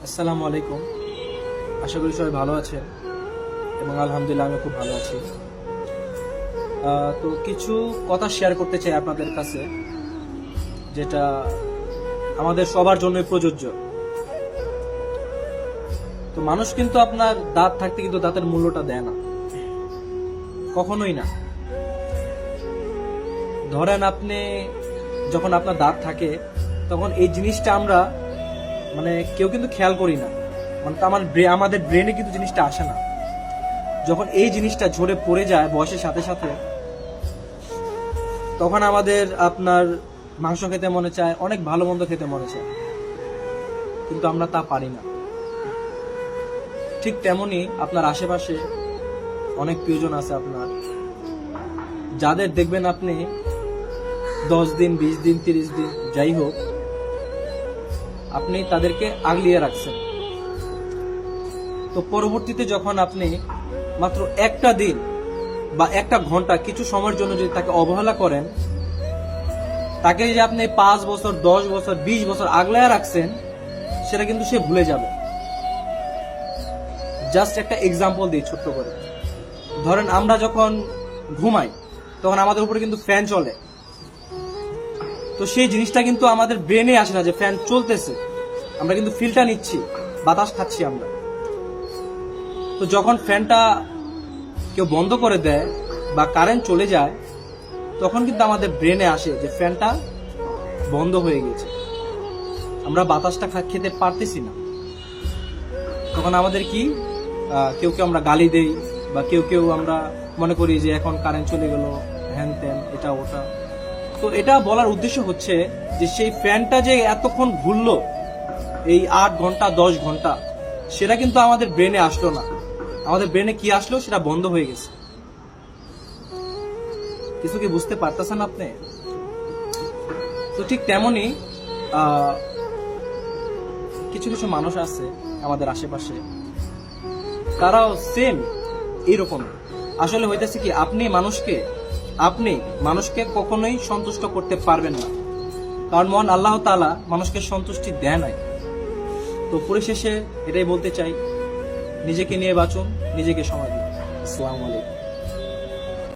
আসসালামু আলাইকুম। আশা করি সবাই ভালো আছে এবং আলহামদুলিল্লাহ আমি খুব ভালো আছি। তো কিছু কথা শেয়ার করতে চাই আপনাদের কাছে, যেটা আমাদের সবার জন্যই প্রযোজ্য। তো মানুষ কিন্তু আপনার দাঁত থাকতে কিন্তু দাঁতের মূল্যটা দেয় না, কখনোই না। ধরেন আপনি যখন আপনার দাঁত থাকে তখন এই জিনিসটা আমরা কেউ কিন্তু খেয়াল করি না, আমাদের ব্রেনে কিন্তু জিনিসটা আসে না। যখন এই জিনিসটা ঝরে পড়ে যায় বয়সের সাথে সাথে, তখন আমাদের আপনার মাংস খেতে মনে চায়, অনেক ভালো মন্দ খেতে মনে চায়, কিন্তু আমরা তা পারি না। ঠিক তেমনি আপনার আশেপাশে অনেক প্রিয়জন আছে আপনার, যাদের দেখবেন আপনি 10 দিন 20 দিন 30 দিন যাই হোক আপনি তাদেরকে আগলিয়ে রাখছেন। তো পরবর্তীতে যখন আপনি মাত্র একটা দিন বা একটা ঘন্টা কিছু সময়ের জন্য যদি তাকে অবহেলা করেন, তাকে যে আপনি 5 বছর 10 বছর 20 বছর আগলায় রাখছেন, সেটা কিন্তু সে ভুলে যাবে। জাস্ট একটা এক্সাম্পল দিই ছোট্ট করে। ধরেন আমরা যখন ঘুমাই তখন আমাদের উপরে কিন্তু ফ্যান চলে, তো সেই জিনিসটা কিন্তু আমাদের ব্রেনে আসে না যে ফ্যান চলতেছে, আমরা কিন্তু ফিলটা নিচ্ছি, বাতাস খাচ্ছি আমরা। তো যখন ফ্যানটা কেউ বন্ধ করে দেয় বা কারেন্ট চলে যায়, তখন কিন্তু আমাদের ব্রেনে আসে যে ফ্যানটা বন্ধ হয়ে গেছে, আমরা বাতাসটা খেতে পারতেছি না। তখন আমাদের কি কেউ কেউ আমরা গালি দেই, বা কেউ কেউ আমরা মনে করি যে এখন কারেন্ট চলে গেল, হ্যান ত্যান এটা ওটা। তো এটা বলার উদ্দেশ্য হচ্ছে যে সেই ফ্যানটা যে এতক্ষণ ঘুরলো, এই 8 ঘন্টা 10 ঘন্টা, সেটা কিন্তু আমাদের ব্রেনে আসলো না। আমাদের ব্রেনে কি আসলো, সেটা বন্ধ হয়ে গেছে। কিছু কি বুঝতে পারতেছেন আপনি? তো ঠিক তেমনি কিছু কিছু মানুষ আছে আমাদের আশেপাশে, তারাও সেম এইরকম। আসলে হইতেছে কি, আপনি মানুষকে কখনোই সন্তুষ্ট করতে পারবেন না, কারণ মহান আল্লাহ তাআলা মানুষকে সন্তুষ্টি দেয় নাই। তো পরিশেষে এটাই বলতে চাই, নিজেকে নিয়ে বাঁচুন, নিজেকে সময় দিন। আসসালামু আলাইকুম।